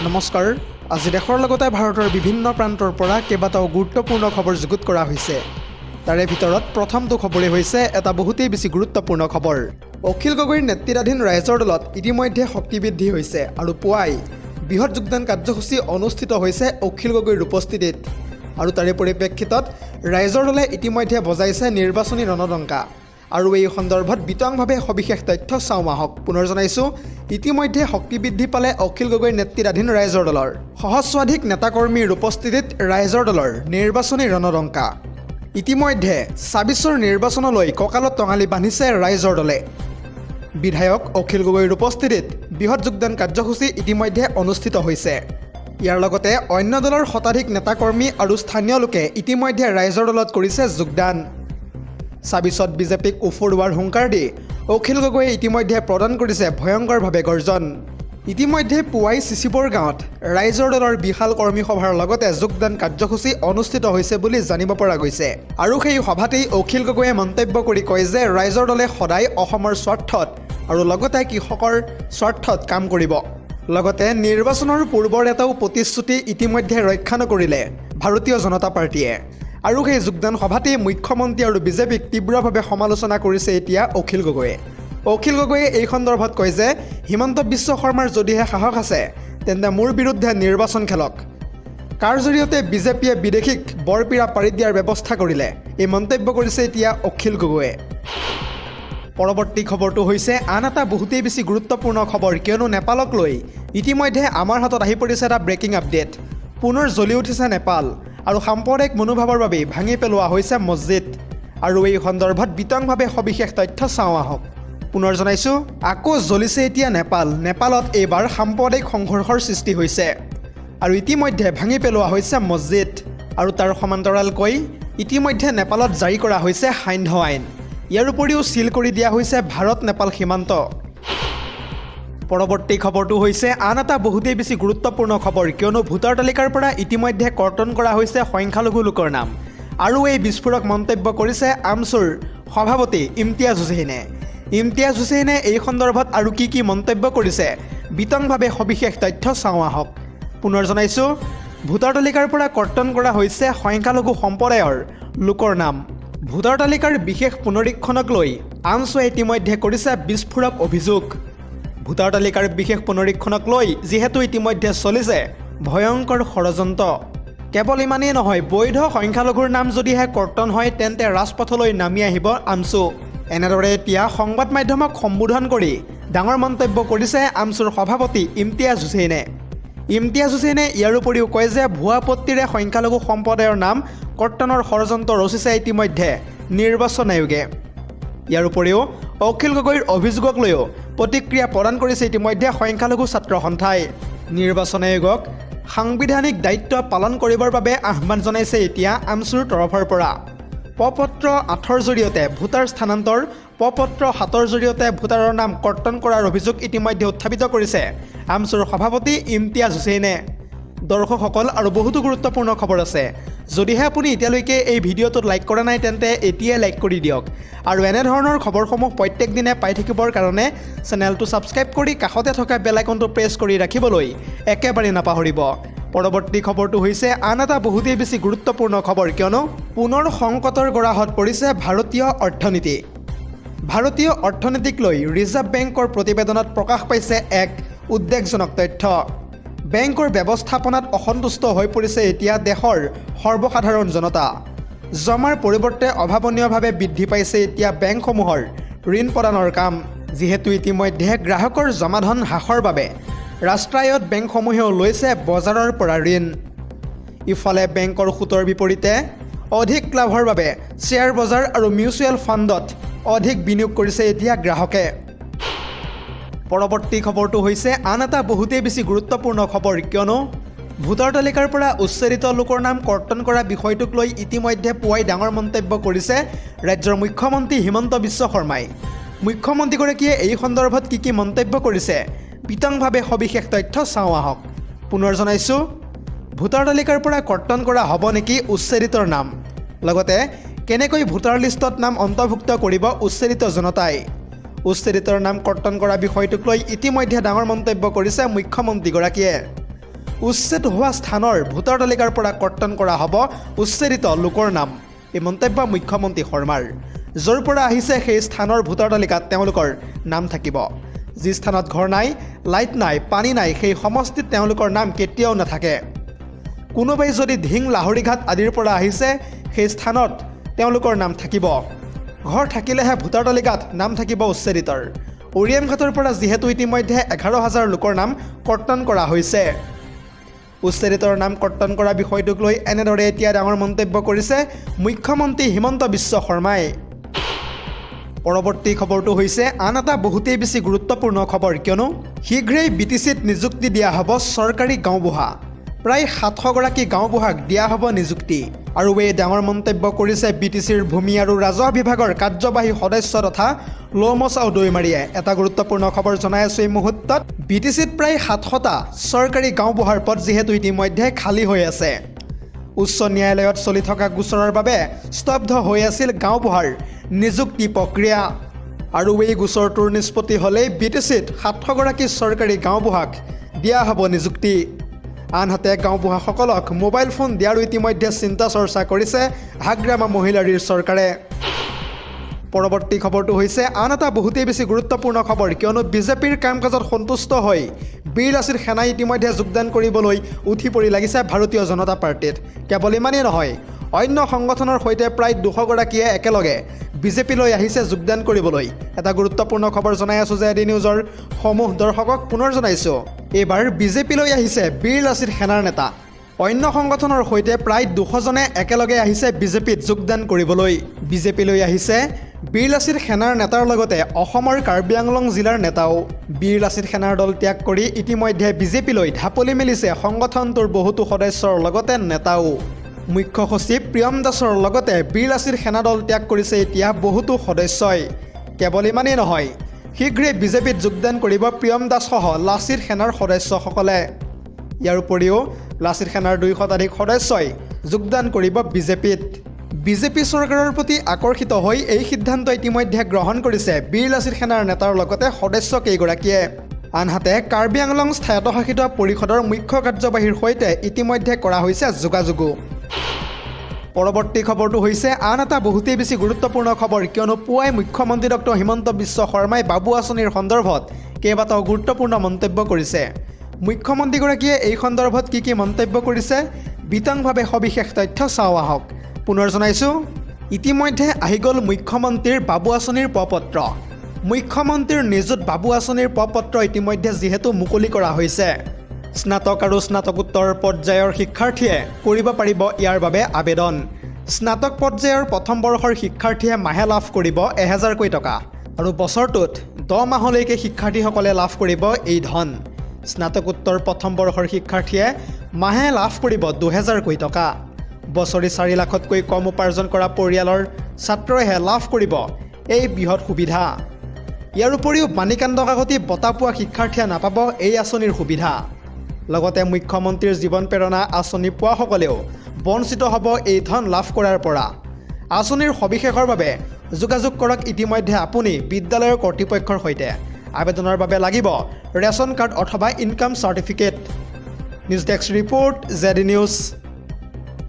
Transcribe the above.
নমস্কাৰ। আজি দেশৰ লগতে ভাৰতৰ বিভিন্ন প্ৰান্তৰ পৰা কেইবাটাও গুৰুত্বপূৰ্ণ খবৰ যুগুত কৰা হৈছে। তাৰে ভিতৰত প্ৰথমটো খবৰেই হৈছে এটা বহুতেই বেছি গুৰুত্বপূৰ্ণ খবৰ। অখিল গগৈৰ নেতৃত্বাধীন ৰাইজৰ দলত ইতিমধ্যে শক্তি বৃদ্ধি হৈছে আৰু পুৱাই বৃহৎ যোগদান কাৰ্যসূচী অনুষ্ঠিত হৈছে অখিল গগৈৰ উপস্থিতিত। আৰু তাৰে পৰিপ্ৰেক্ষিতত ৰাইজৰ দলে ইতিমধ্যে বজাইছে নিৰ্বাচনী ৰণডংকা। আৰু এই সন্দৰ্ভত বিতংভাৱে সবিশেষ তথ্য চাওঁ আহক। পুনৰ জনাইছোঁ, ইতিমধ্যে শক্তি বৃদ্ধি পালে অখিল গগৈৰ নেতৃত্বাধীন ৰাইজৰ দলৰ। সহস্ৰাধিক নেতাকৰ্মীৰ উপস্থিতিত ৰাইজৰ দলৰ নিৰ্বাচনী ৰণডংকা। ইতিমধ্যে ২৬ৰ নিৰ্বাচনলৈ কঁকালত টঙালি বান্ধিছে ৰাইজৰ দলে। বিধায়ক অখিল গগৈৰ উপস্থিতিত বৃহৎ যোগদান কাৰ্যসূচী ইতিমধ্যে অনুষ্ঠিত হৈছে। ইয়াৰ লগতে অন্য দলৰ শতাধিক নেতাকৰ্মী আৰু স্থানীয় লোকে ইতিমধ্যে ৰাইজৰ দলত কৰিছে যোগদান। ২৬ত বিজেপিক উফৰোৱাৰ হুংকাৰ দি অখিল গগৈয়ে ইতিমধ্যে প্ৰদান কৰিছে ভয়ংকৰভাৱে গৰ্জন। ইতিমধ্যে পুৱাই চিচিবৰ গাঁৱত ৰাইজৰ দলৰ বিশাল কৰ্মী সভাৰ লগতে যোগদান কাৰ্যসূচী অনুষ্ঠিত হৈছে বুলি জানিব পৰা গৈছে। আৰু সেই সভাতেই অখিল গগৈয়ে মন্তব্য কৰি কয় যে ৰাইজৰ দলে সদায় অসমৰ স্বাৰ্থত আৰু লগতে কৃষকৰ স্বাৰ্থত কাম কৰিব। লগতে নিৰ্বাচনৰ পূৰ্বৰ এটাও প্ৰতিশ্ৰুতি ইতিমধ্যে ৰক্ষা নকৰিলে ভাৰতীয় জনতা পাৰ্টীয়ে। আৰু সেই যোগদান সভাতেই মুখ্যমন্ত্ৰী আৰু বিজেপিক তীব্ৰভাৱে সমালোচনা কৰিছে এতিয়া অখিল গগৈয়ে। অখিল গগৈয়ে এই সন্দৰ্ভত কয় যে হিমন্ত বিশ্ব শৰ্মাৰ যদিহে সাহস আছে তেন্তে মোৰ বিৰুদ্ধে নিৰ্বাচন খেলক। কাৰ জৰিয়তে বিজেপিয়ে বিদেশীক বৰপীৰা পাৰি দিয়াৰ ব্যৱস্থা কৰিলে, এই মন্তব্য কৰিছে এতিয়া অখিল গগৈয়ে। পৰৱৰ্তী খবৰটো হৈছে আন এটা বহুতেই বেছি গুৰুত্বপূৰ্ণ খবৰ, কিয়নো নেপালক লৈ ইতিমধ্যে আমাৰ হাতত আহি পৰিছে এটা ব্ৰেকিং আপডেট। পুনৰ জ্বলি উঠিছে নেপাল আৰু সাম্প্ৰদায়িক মনোভাৱৰ বাবেই ভাঙি পেলোৱা হৈছে মছজিদ। আৰু এই সন্দৰ্ভত বিতংভাৱে সবিশেষ তথ্য চাওঁ আহক। পুনৰ জনাইছোঁ, আকৌ জ্বলিছে এতিয়া নেপাল। নেপালত এইবাৰ সাম্প্ৰদায়িক সংঘৰ্ষৰ সৃষ্টি হৈছে আৰু ইতিমধ্যে ভাঙি পেলোৱা হৈছে মছজিদ। আৰু তাৰ সমান্তৰালকৈ ইতিমধ্যে নেপালত জাৰি কৰা হৈছে সান্ধ্য আইন। ইয়াৰ উপৰিও চিল কৰি দিয়া হৈছে ভাৰত নেপাল সীমান্ত। পৰৱৰ্তী খবৰটো হৈছে আন এটা বহুতেই বেছি গুৰুত্বপূৰ্ণ খবৰ, কিয়নো ভোটাৰ তালিকাৰ পৰা ইতিমধ্যে কৰ্তন কৰা হৈছে সংখ্যালঘু লোকৰ নাম। আৰু এই বিস্ফোৰক মন্তব্য কৰিছে আমছুৰ সভাপতি ইমতিয়াজ হুছেইনে। ইমতিয়াজ হুছেইনে এই সন্দৰ্ভত আৰু কি মন্তব্য কৰিছে বিতংভাৱে সবিশেষ তথ্য চাওঁ আহক। পুনৰ জনাইছোঁ, ভোটাৰ তালিকাৰ পৰা কৰ্তন কৰা হৈছে সংখ্যালঘু সম্প্ৰদায়ৰ লোকৰ নাম। ভোটাৰ তালিকাৰ বিশেষ পুনৰীক্ষণক লৈ আমছুৱে ইতিমধ্যে কৰিছে বিস্ফোৰক অভিযোগ। ভোটাৰ তালিকাৰ বিশেষ পুনৰীক্ষণক লৈ যিহেতু ইতিমধ্যে চলিছে ভয়ংকৰ ষড়যন্ত্ৰ। কেৱল ইমানেই নহয়, বৈধ সংখ্যালঘুৰ নাম যদিহে কৰ্তন হয় তেন্তে ৰাজপথলৈ নামি আহিব আমছু। এনেদৰে এতিয়া সংবাদ মাধ্যমক সম্বোধন কৰি ডাঙৰ মন্তব্য কৰিছে আমছুৰ সভাপতি ইমতিয়াজ হুছেইনে। ইমতিয়াজ হুছেইনে ইয়াৰ উপৰিও কয় যে ভুৱা পত্তিৰে সংখ্যালঘু সম্প্ৰদায়ৰ নাম কৰ্তনৰ ষড়যন্ত্ৰ ৰচিছে ইতিমধ্যে নিৰ্বাচন আয়োগে। ইয়াৰ উপৰিও অখিল গগৈৰ অভিযোগক লৈও প্ৰতিক্ৰিয়া প্ৰদান কৰিছে ইতিমধ্যে সংখ্যালঘু ছাত্ৰ সন্থাই। নিৰ্বাচন আয়োগক সাংবিধানিক দায়িত্ব পালন কৰিবৰ বাবে আহ্বান জনাইছে এতিয়া আমছুৰ তৰফৰ পৰা। পপত্ৰ 8ৰ জৰিয়তে ভোটাৰ স্থানান্তৰ, পপত্ৰ 7ৰ জৰিয়তে ভোটাৰৰ নাম কৰ্তন কৰাৰ অভিযোগ ইতিমধ্যে উত্থাপিত কৰিছে আমছুৰ সভাপতি ইমতিয়াজ হুছেইনে। দৰ্শকসকল, আৰু বহুতো গুৰুত্বপূৰ্ণ খবৰ আছে। যদিহে আপুনি এতিয়ালৈকে এই ভিডিঅ'টোত লাইক কৰা নাই তেন্তে এতিয়াই লাইক কৰি দিয়ক। আৰু এনেধৰণৰ খবৰসমূহ প্ৰত্যেক দিনে পাই থাকিবৰ কাৰণে চেনেলটো ছাবস্ক্ৰাইব কৰি কাষতে থকা বেল আইকনটো প্ৰেছ কৰি ৰাখিবলৈ একেবাৰে নাপাহৰিব। পৰৱৰ্তী খবৰটো হৈছে আন এটা বহুতেই বেছি গুৰুত্বপূৰ্ণ খবৰ, কিয়নো পুনৰ সংকটৰ গৰাহত পৰিছে ভাৰতীয় অৰ্থনীতি। ভাৰতীয় অৰ্থনীতিক লৈ ৰিজাৰ্ভ বেংকৰ প্ৰতিবেদনত প্ৰকাশ পাইছে এক উদ্বেগজনক তথ্য। বেংকৰ ব্যৱস্থাপনাত অসন্তুষ্ট হৈ পৰিছে এতিয়া দেশৰ সৰ্বসাধাৰণ জনতা। জমাৰ পৰিৱৰ্তে অভাৱনীয়ভাৱে বৃদ্ধি পাইছে এতিয়া বেংকসমূহৰ ঋণ প্ৰদানৰ কাম। যিহেতু ইতিমধ্যে গ্ৰাহকৰ জমাধন হ্ৰাসৰ বাবে ৰাষ্ট্ৰায়ত্ত বেংকসমূহেও লৈছে বজাৰৰ পৰা ঋণ। ইফালে বেংকৰ সুতৰ বিপৰীতে অধিক লাভৰ বাবে শ্বেয়াৰ বজাৰ আৰু মিউচুৱেল ফাণ্ডত অধিক বিনিয়োগ কৰিছে এতিয়া গ্ৰাহকে। পৰৱৰ্তী খবৰটো হৈছে আন এটা বহুতেই বেছি গুৰুত্বপূৰ্ণ খবৰ, কিয়নো ভোটাৰ তালিকাৰ পৰা উচ্ছেদিত লোকৰ নাম কৰ্তন কৰা বিষয়টোক লৈ ইতিমধ্যে পুৱাই ডাঙৰ মন্তব্য কৰিছে ৰাজ্যৰ মুখ্যমন্ত্ৰী হিমন্ত বিশ্ব শৰ্মাই। মুখ্যমন্ত্ৰীগৰাকীয়ে এই সন্দৰ্ভত কি মন্তব্য কৰিছে বিতংভাৱে সবিশেষ তথ্য চাওঁ আহক। পুনৰ জনাইছোঁ, ভোটাৰ তালিকাৰ পৰা কৰ্তন কৰা হ'ব নেকি উচ্ছেদিতৰ নাম, লগতে কেনেকৈ ভোটাৰ লিষ্টত নাম অন্তৰ্ভুক্ত কৰিব উচ্ছেদিত জনতাই। উচ্ছেদিতৰ নাম কৰ্তন কৰা বিষয়টোক লৈ ইতিমধ্যে ডাঙৰ মন্তব্য কৰিছে মুখ্যমন্ত্ৰীগৰাকীয়ে। উচ্ছেদ হোৱা স্থানৰ ভোটাৰ তালিকাৰ পৰা কৰ্তন কৰা হ'ব উচ্ছেদিত লোকৰ নাম। এই মন্তব্য মুখ্যমন্ত্ৰী শৰ্মাৰ। য'ৰ পৰা আহিছে সেই স্থানৰ ভোটাৰ তালিকাত তেওঁলোকৰ নাম থাকিব। যি স্থানত ঘৰ নাই, লাইট নাই, পানী নাই, সেই সমষ্টিত তেওঁলোকৰ নাম কেতিয়াও নাথাকে। কোনোবাই যদি ধিং লাহৰীঘাট আদিৰ পৰা আহিছে, সেই স্থানত তেওঁলোকৰ নাম থাকিব। ঘৰ থাকিলেহে ভোটাৰ তালিকাত নাম থাকিব উচ্ছেদিতৰ। উৰিয়ামঘাটৰ পৰা যিহেতু ইতিমধ্যে 11,000 লোকৰ নাম কৰ্তন কৰা হৈছে। উচ্ছেদিতৰ নাম কৰ্তন কৰা বিষয়টোক লৈ এনেদৰে এতিয়া ডাঙৰ মন্তব্য কৰিছে মুখ্যমন্ত্ৰী হিমন্ত বিশ্ব শৰ্মাই। পৰৱৰ্তী খবৰটো হৈছে আন এটা বহুতেই বেছি গুৰুত্বপূৰ্ণ খবৰ, কিয়নো শীঘ্ৰেই BTCত নিযুক্তি দিয়া হ'ব চৰকাৰী গাঁওবুঢ়া। প্ৰায় 700গৰাকী গাঁওবুঢ়াক দিয়া হ'ব নিযুক্তি। আৰু এই ডাঙৰ মন্তব্য কৰিছে BTCৰ ভূমি আৰু ৰাজহ বিভাগৰ কাৰ্যবাহী সদস্য তথা লৌমচাও দৈমাৰীয়ে। এটা গুৰুত্বপূৰ্ণ খবৰ জনাই আছোঁ এই মুহূৰ্তত। BTCত প্ৰায় 700টা চৰকাৰী গাঁওবুঢ়াৰ পদ যিহেতু ইতিমধ্যে খালী হৈ আছে। উচ্চ ন্যায়ালয়ত চলি থকা গোচৰৰ বাবে স্তব্ধ হৈ আছিল গাঁওবুঢ়াৰ নিযুক্তি প্ৰক্ৰিয়া। আৰু এই গোচৰটোৰ নিষ্পত্তি হ'লেই BTCত 700গৰাকী চৰকাৰী গাঁওবুঢ়াক দিয়া হ'ব নিযুক্তি। আনহাতে গাঁওবুঢ়াসকলক মোবাইল ফোন দিয়াৰো ইতিমধ্যে চিন্তা চৰ্চা কৰিছে হাগ্ৰামা মহিলাৰীৰ চৰকাৰে। পৰৱৰ্তী খবৰটো হৈছে আন এটা বহুতেই বেছি গুৰুত্বপূৰ্ণ খবৰ, কিয়নো বিজেপিৰ কাম কাজত সন্তুষ্ট হৈ বীৰ লাচিত সেনাই ইতিমধ্যে যোগদান কৰিবলৈ উঠি পৰি লাগিছে ভাৰতীয় জনতা পাৰ্টিত। কেৱল ইমানেই নহয়, অন্য সংগঠনৰ সৈতে প্ৰায় 200গৰাকীয়ে একেলগে বিজেপিলৈ আহিছে যোগদান কৰিবলৈ। এটা গুৰুত্বপূৰ্ণ খবৰ জনাই আছোঁ যে ডি নিউজৰ সমূহ দৰ্শকক পুনৰ জনাইছোঁ। এইবাৰ বিজেপিলৈ আহিছে বীৰ লাচিত সেনাৰ নেতা। অন্য সংগঠনৰ সৈতে প্ৰায় 200জনে একেলগে আহিছে বিজেপিত যোগদান কৰিবলৈ। বিজেপিলৈ আহিছে বীৰ লাচিত সেনাৰ নেতাৰ লগতে অসমৰ কাৰ্বি আংলং জিলাৰ নেতাও। বীৰ লাচিত সেনাৰ দল ত্যাগ কৰি ইতিমধ্যে বিজেপিলৈ ঢাপলি মেলিছে সংগঠনটোৰ বহুতো সদস্যৰ লগতে নেতাও। মুখ্য সচিব প্ৰিয়ম দাসৰ লগতে বীৰ লাচিত সেনা দল ত্যাগ কৰিছে এতিয়া বহুতো সদস্যই। কেৱল ইমানেই নহয়, শীঘ্ৰেই বিজেপিত যোগদান কৰিব প্ৰিয়ম দাসসহ লাচিত সেনাৰ সদস্যসকলে। ইয়াৰ উপৰিও লাচিত সেনাৰ 200 শতাধিক সদস্যই যোগদান কৰিব বিজেপিত। বিজেপি চৰকাৰৰ প্ৰতি আকৰ্ষিত হৈ এই সিদ্ধান্ত ইতিমধ্যে গ্ৰহণ কৰিছে বীৰ লাচিত সেনাৰ নেতাৰ লগতে সদস্য কেইগৰাকীয়ে। আনহাতে কাৰ্বি আংলং স্বায়ত্তশাসিত পৰিষদৰ মুখ্য কাৰ্যবাহীৰ সৈতে ইতিমধ্যে কৰা হৈছে যোগাযোগো। পৰৱৰ্তী খবৰটো হৈছে আন এটা বহুতেই বেছি গুৰুত্বপূৰ্ণ খবৰ, কিয়নো পুৱাই মুখ্যমন্ত্ৰী ডক্টৰ হিমন্ত বিশ্ব শৰ্মাই বাবু আঁচনিৰ সন্দৰ্ভত কেইবাটাও গুৰুত্বপূৰ্ণ মন্তব্য কৰিছে। মুখ্যমন্ত্ৰীগৰাকীয়ে এই সন্দৰ্ভত কি মন্তব্য কৰিছে বিতংভাৱে সবিশেষ তথ্য চাওঁ আহক। পুনৰ জনাইছোঁ, ইতিমধ্যে আহি গ'ল মুখ্যমন্ত্ৰীৰ বাবু আঁচনিৰ প্ৰ-পত্ৰ। মুখ্যমন্ত্ৰীৰ নিযুত বাবু আঁচনিৰ প্ৰ-পত্ৰ ইতিমধ্যে যিহেতু মুকলি কৰা হৈছে, স্নাতক আৰু স্নাতকোত্তৰ পৰ্যায়ৰ শিক্ষাৰ্থীয়ে কৰিব পাৰিব ইয়াৰ বাবে আবেদন। স্নাতক পৰ্যায়ৰ প্ৰথম বৰ্ষৰ শিক্ষাৰ্থীয়ে মাহে লাভ কৰিব 1000কৈ টকা আৰু বছৰটোত 10 মাহলৈকে শিক্ষাৰ্থীসকলে লাভ কৰিব এই ধন। স্নাতকোত্তৰ প্ৰথম বৰ্ষৰ শিক্ষাৰ্থীয়ে মাহে লাভ কৰিব 2000কৈ টকা। বছৰি 4 লাখতকৈ কম উপাৰ্জন কৰা পৰিয়ালৰ ছাত্ৰইহে লাভ কৰিব এই বৃহৎ সুবিধা। ইয়াৰ উপৰিও বাণীকান্ত কাকতি বঁটা পোৱা শিক্ষাৰ্থীয়ে নাপাব এই আঁচনিৰ সুবিধা। লগতে মুখ্যমন্ত্ৰীৰ জীৱন প্ৰেৰণা আঁচনি পোৱাসকলেও বঞ্চিত হ'ব এই ধন লাভ কৰাৰ পৰা। আঁচনিৰ সবিশেষৰ বাবে যোগাযোগ কৰক ইতিমধ্যে আপুনি বিদ্যালয়ৰ কৰ্তৃপক্ষৰ সৈতে। আবেদনৰ বাবে লাগিব ৰেচন কাৰ্ড অথবা income certificate. News desk report, ZD news.